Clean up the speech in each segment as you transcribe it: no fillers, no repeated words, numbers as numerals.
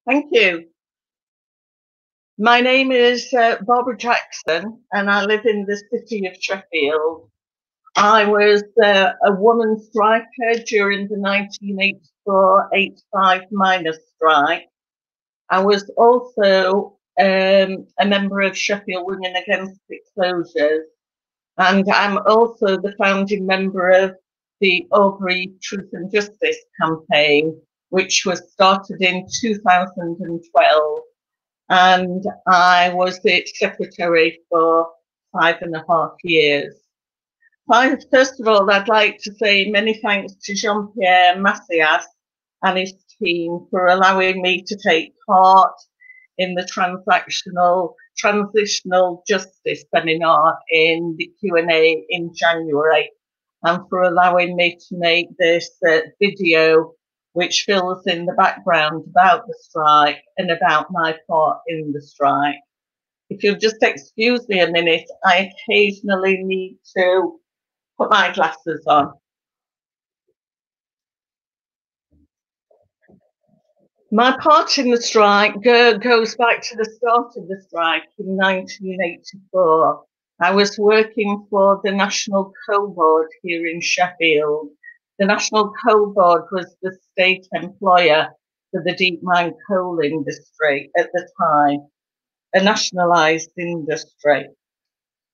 Thank you. My name is Barbara Jackson, and I live in the city of Sheffield. I was a woman striker during the 1984-85 miners' strike. I was also a member of Sheffield Women Against Closures, and I'm also the founding member of the Aubrey Truth and Justice campaign, which was started in 2012. And I was its secretary for 5.5 years. First of all, I'd like to say many thanks to Jean-Pierre Macias and his team for allowing me to take part in the transitional justice seminar in the Q&A in January, and for allowing me to make this video which fills in the background about the strike and about my part in the strike. If you'll just excuse me a minute, I occasionally need to put my glasses on. My part in the strike goes back to the start of the strike in 1984. I was working for the National Coal Board here in Sheffield. The National Coal Board was the state employer for the deep mine coal industry at the time, a nationalised industry.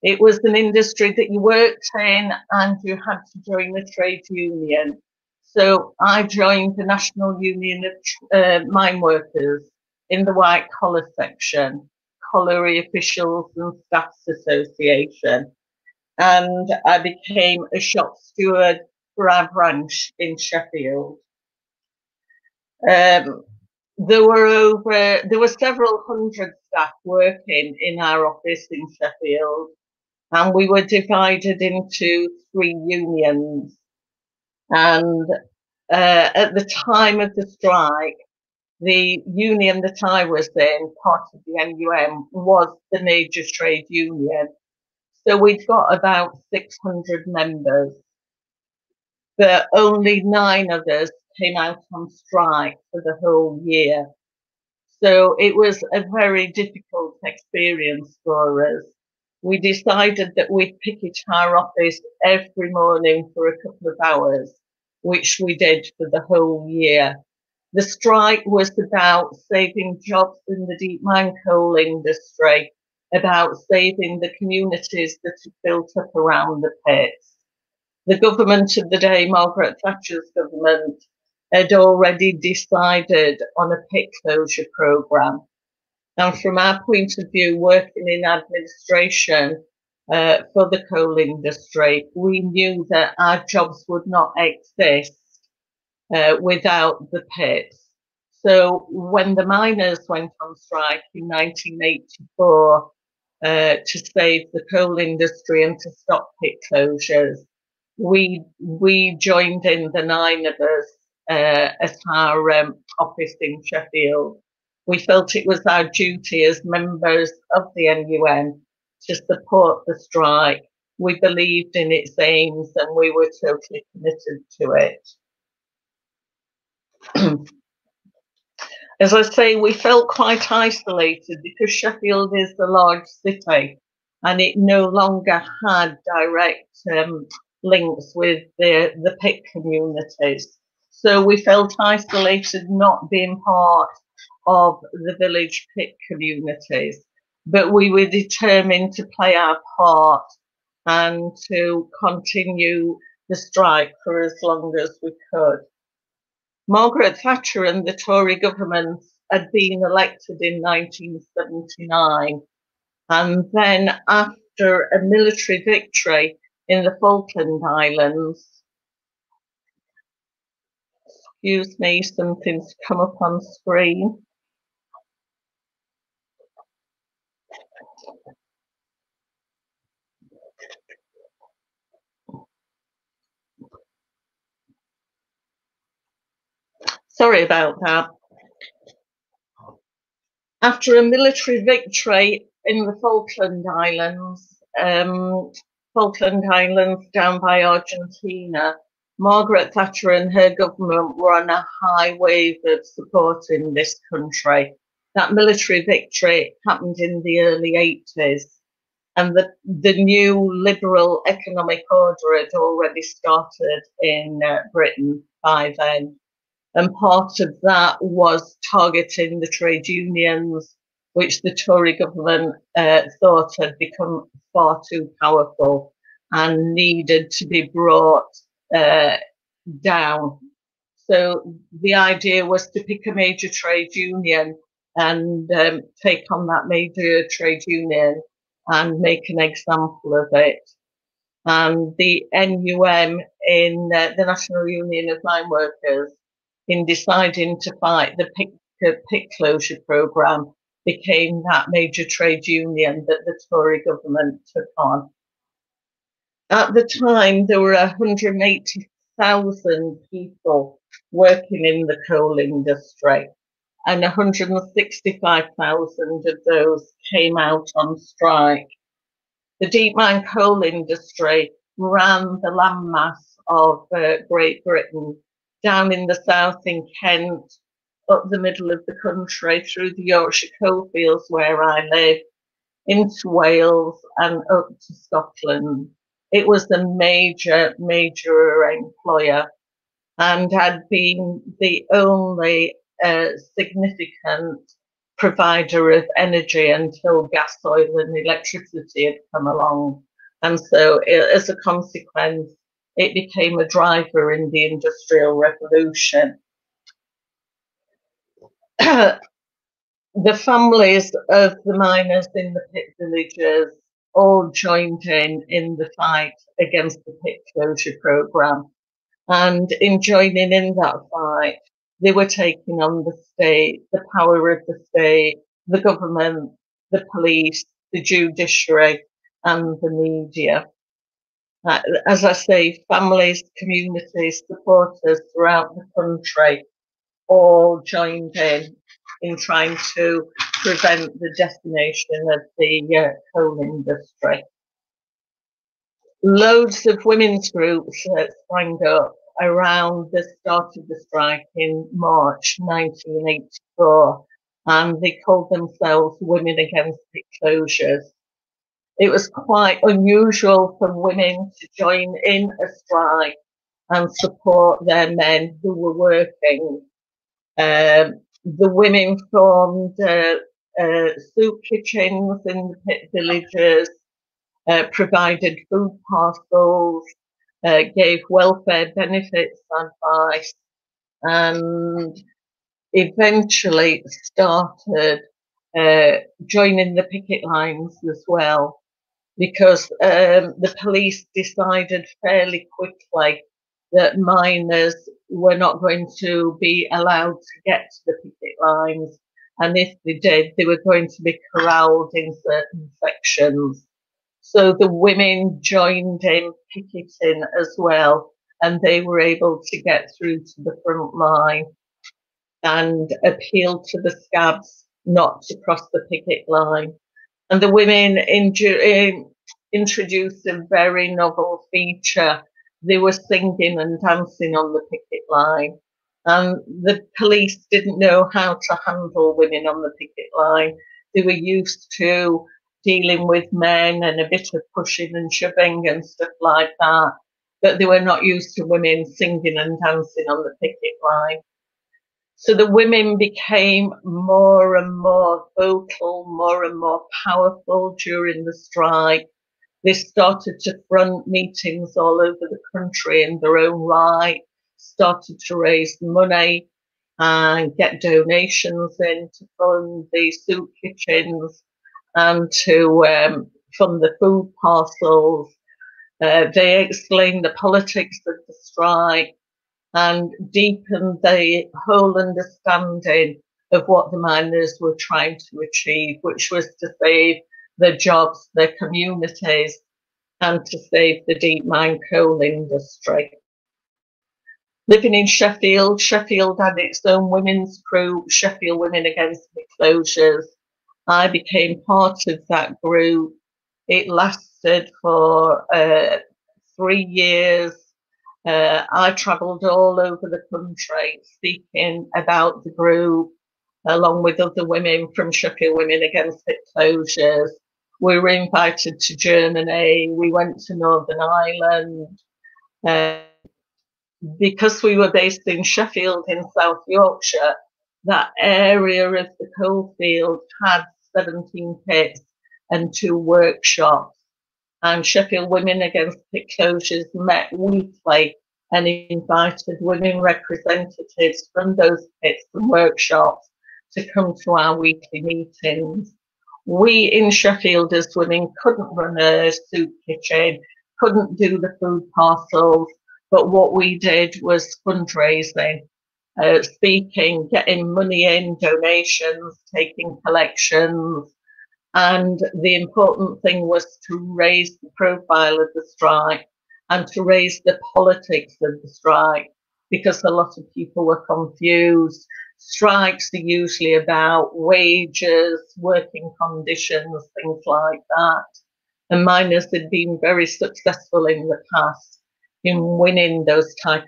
It was an industry that you worked in and you had to join the trade union. So I joined the National Union of Mine Workers in the white collar section, Colliery Officials and Staffs Association. And I became a shop steward for our branch in Sheffield. There were several hundred staff working in our office in Sheffield, and we were divided into 3 unions. And at the time of the strike, the union that I was in, part of the NUM, was the major trade union. So we'd got about 600 members, but only 9 of us came out on strike for the whole year. So it was a very difficult experience for us. We decided that we'd picket our office every morning for a couple of hours, which we did for the whole year. The strike was about saving jobs in the deep mine coal industry, about saving the communities that had built up around the pits. The government of the day, Margaret Thatcher's government, had already decided on a pit closure programme. And from our point of view, working in administration for the coal industry, we knew that our jobs would not exist without the pits. So when the miners went on strike in 1984 to save the coal industry and to stop pit closures, we joined in, the 9 of us, at our office in Sheffield. We felt it was our duty as members of the NUN to support the strike. We believed in its aims and we were totally committed to it. As I say, we felt quite isolated because Sheffield is a large city and it no longer had direct links with the pit communities. So we felt isolated, not being part of the village pit communities, but we were determined to play our part and to continue the strike for as long as we could. Margaret Thatcher and the Tory government had been elected in 1979, and then after a military victory in the Falkland Islands, excuse me, something's come up on screen. Sorry about that. After a military victory in the Falkland Islands down by Argentina, Margaret Thatcher and her government were on a high wave of support in this country. That military victory happened in the early 80s, and the new liberal economic order had already started in Britain by then. And part of that was targeting the trade unions, which the Tory government thought had become far too powerful and needed to be brought down. So the idea was to pick a major trade union and take on that major trade union and make an example of it. And the NUM in the National Union of Mine Workers, in deciding to fight the pit closure programme, became that major trade union that the Tory government took on. At the time, there were 180,000 people working in the coal industry, and 165,000 of those came out on strike. The deep mine coal industry ran the landmass of Great Britain, down in the south in Kent, up the middle of the country, through the Yorkshire coalfields where I live, into Wales and up to Scotland. It was a major, major employer and had been the only significant provider of energy until gas, oil and electricity had come along. And so as a consequence, it became a driver in the Industrial Revolution. The families of the miners in the pit villages all joined in the fight against the pit closure programme. And in joining in that fight, they were taking on the state, the power of the state, the government, the police, the judiciary, and the media. As I say, families, communities, supporters throughout the country all joined in trying to prevent the decimation of the coal industry. Loads of women's groups sprang up around the start of the strike in March 1984, and they called themselves Women Against Pit Closures. It was quite unusual for women to join in a strike and support their men who were working. The women formed soup kitchens in the pit villages, provided food parcels, gave welfare benefits advice, and eventually started joining the picket lines as well, because the police decided fairly quickly that miners were not going to be allowed to get to the picket lines, and if they did, they were going to be corralled in certain sections. So the women joined in picketing as well, and they were able to get through to the front line and appeal to the scabs not to cross the picket line. And the women introduced a very novel feature. They were singing and dancing on the picket line. And the police didn't know how to handle women on the picket line. They were used to dealing with men and a bit of pushing and shoving and stuff like that, but they were not used to women singing and dancing on the picket line. So the women became more and more vocal, more and more powerful during the strike. They started to front meetings all over the country in their own right, started to raise money and get donations in to fund the soup kitchens and to fund the food parcels. They explained the politics of the strike and deepened the whole understanding of what the miners were trying to achieve, which was to save their jobs, their communities, and to save the deep mine coal industry. Living in Sheffield, Sheffield had its own women's group, Sheffield Women Against Pit Closures. I became part of that group. It lasted for 3 years, I travelled all over the country speaking about the group, along with other women from Sheffield Women Against Pit Closures. We were invited to Germany. We went to Northern Ireland. Because we were based in Sheffield in South Yorkshire, that area of the coalfield had 17 pits and 2 workshops. And Sheffield Women Against Pit Closures met weekly and invited women representatives from those pits and workshops to come to our weekly meetings. We in Sheffield as women couldn't run a soup kitchen, couldn't do the food parcels, but what we did was fundraising, speaking, getting money in, donations, taking collections. And the important thing was to raise the profile of the strike and to raise the politics of the strike, because a lot of people were confused. Strikes are usually about wages, working conditions, things like that. And miners had been very successful in the past in winning those type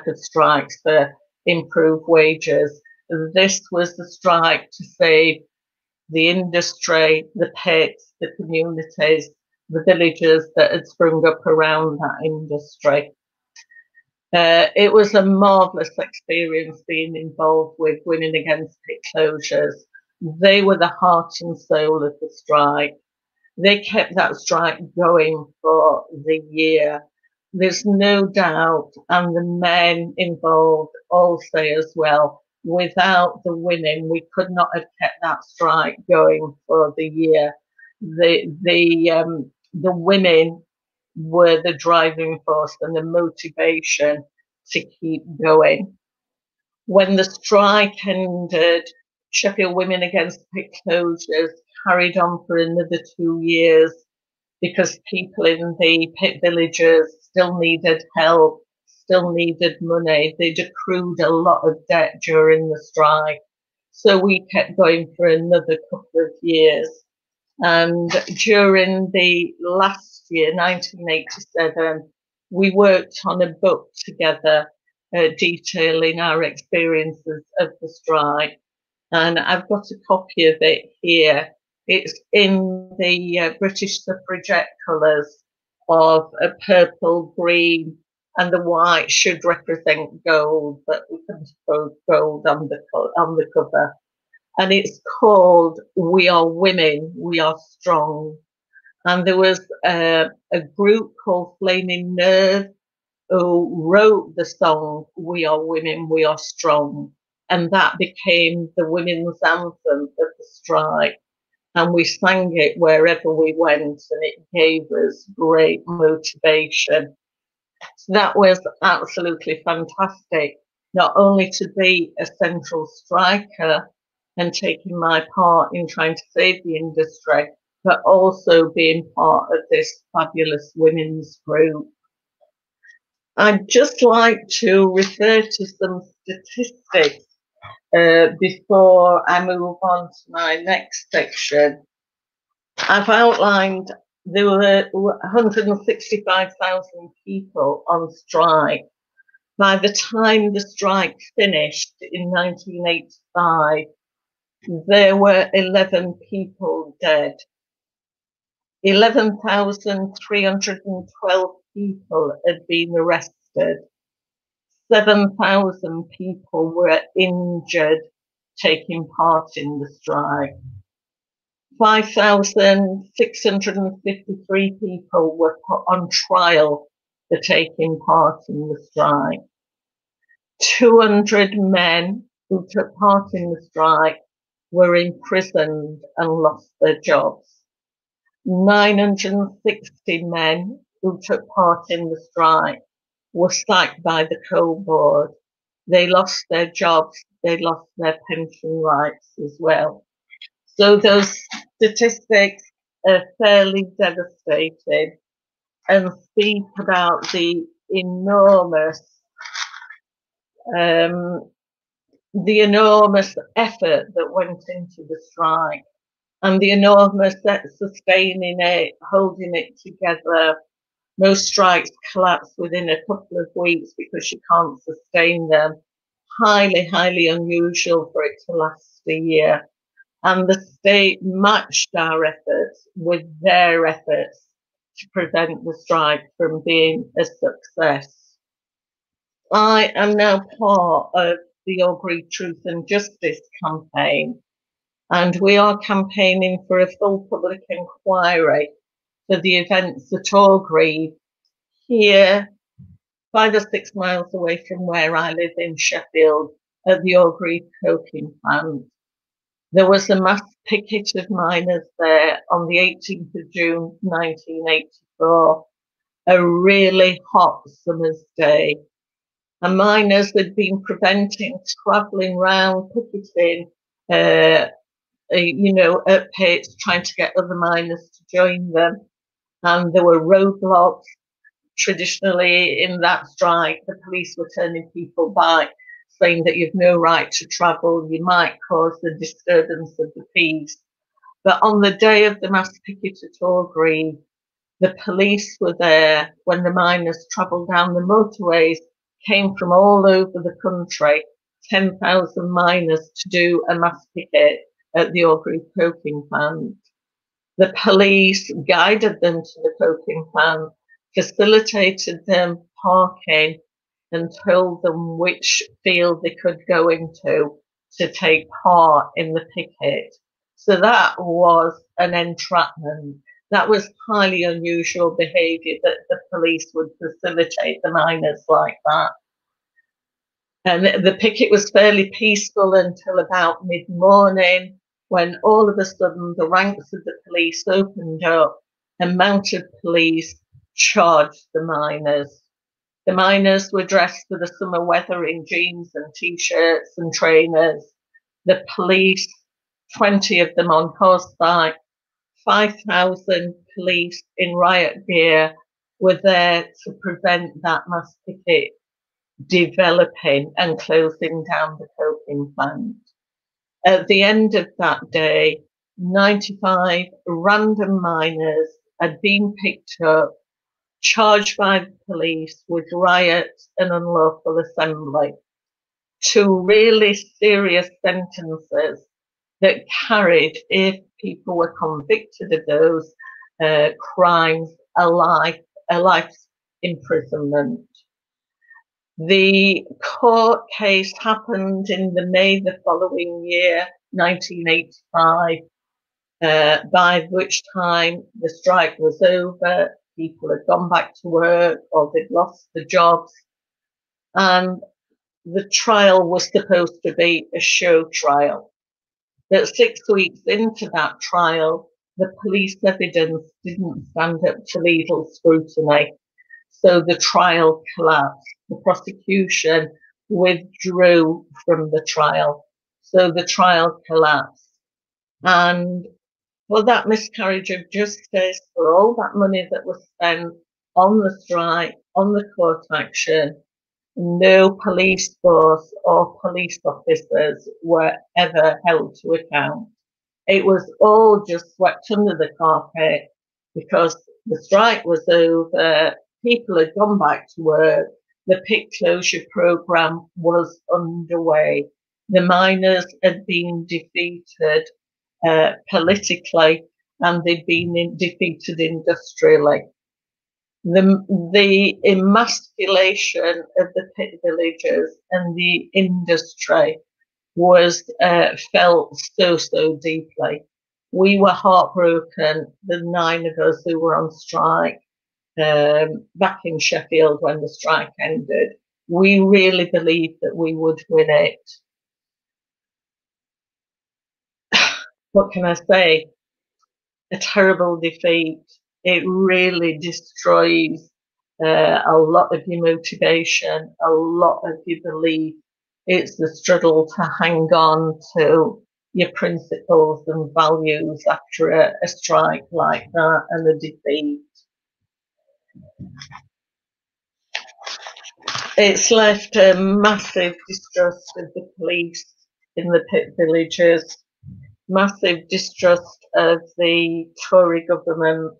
of strikes for improved wages. This was the strike to save the industry, the pits, the communities, the villages that had sprung up around that industry. It was a marvellous experience being involved with Women Against Pit Closures. They were the heart and soul of the strike. They kept that strike going for the year. There's no doubt, and the men involved all say as well, without the women, we could not have kept that strike going for the year. The women were the driving force and the motivation to keep going. When the strike ended, Sheffield Women Against Pit Closures carried on for another 2 years because people in the pit villages still needed help, still needed money. They'd accrued a lot of debt during the strike. So we kept going for another couple of years. And during the last year, 1987, we worked on a book together detailing our experiences of the strike. And I've got a copy of it here. It's in the British suffragette colours of a purple, green, and the white should represent gold, but we can suppose gold on the cover. And it's called "We Are Women, We Are Strong." And there was a group called Flaming Nerve who wrote the song "We Are Women, We Are Strong." And that became the women's anthem of the strike. And we sang it wherever we went, and it gave us great motivation. So that was absolutely fantastic, not only to be a central striker and taking my part in trying to save the industry, but also being part of this fabulous women's group. I'd just like to refer to some statistics before I move on to my next section. I've outlined there were 165,000 people on strike. By the time the strike finished in 1985, there were 11 people dead. 11,312 people had been arrested. 7,000 people were injured taking part in the strike. 5,653 people were put on trial for taking part in the strike. 200 men who took part in the strike were imprisoned and lost their jobs. 960 men who took part in the strike were sacked by the coal board. They lost their jobs, they lost their pension rights as well. So those statistics are fairly devastating and speak about the enormous effort that went into the strike and the enormous sustaining it, holding it together, Most strikes collapse within a couple of weeks because you can't sustain them. Highly, highly unusual for it to last a year. And the state matched our efforts with their efforts to prevent the strike from being a success. I am now part of the Orgreave Truth and Justice campaign, and we are campaigning for a full public inquiry for the events at Orgreave, here 5 or 6 miles away from where I live in Sheffield, at the Orgreave coking plant. There was a mass picket of miners there on the 18th of June 1984, a really hot summer's day. And miners had been preventing travelling round, picketing, at pits, trying to get other miners to join them. And there were roadblocks. Traditionally, in that strike, the police were turning people back, saying that you've no right to travel, you might cause the disturbance of the peace. But on the day of the mass picket at Orgreave, the police were there when the miners travelled down the motorways, came from all over the country, 10,000 miners to do a mass picket at the Orgreave coking plant. The police guided them to the coking plant, facilitated them parking, and told them which field they could go into to take part in the picket. So that was an entrapment. That was highly unusual behaviour, that the police would facilitate the miners like that. And the picket was fairly peaceful until about mid-morning, when all of a sudden the ranks of the police opened up and mounted police charged the miners. The miners were dressed for the summer weather in jeans and t-shirts and trainers. The police, 20 of them on horseback, 5,000 police in riot gear, were there to prevent that mass picket developing and closing down the coking plant. At the end of that day, 95 random miners had been picked up, charged by the police with riot and unlawful assembly. 2 really serious sentences that carried, if people were convicted of those crimes, a life's imprisonment. The court case happened in the May the following year, 1985, by which time the strike was over, people had gone back to work or they'd lost their jobs, and the trial was supposed to be a show trial. But 6 weeks into that trial, the police evidence didn't stand up to legal scrutiny, so the trial collapsed. The prosecution withdrew from the trial, so the trial collapsed. And for that miscarriage of justice, for all that money that was spent on the strike, on the court action, no police force or police officers were ever held to account. It was all just swept under the carpet because the strike was over, people had gone back to work, the pit closure programme was underway. The miners had been defeated politically, and they'd been defeated industrially. The emasculation of the pit villagers and the industry was felt so deeply. We were heartbroken, the 9 of us who were on strike back in Sheffield when the strike ended. We really believed that we would win it. What can I say? A terrible defeat. It really destroys a lot of your motivation, a lot of your belief. It's the struggle to hang on to your principles and values after a strike like that and a defeat. It's left a massive distrust of the police in the pit villages, massive distrust of the Tory government,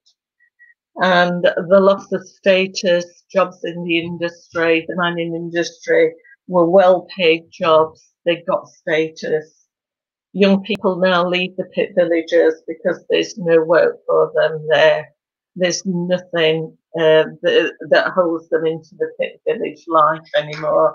and the loss of status, jobs in the industry, the mining industry were well-paid jobs. They got status. Young people now leave the pit villages because there's no work for them there. There's nothing that holds them into the pit village life anymore.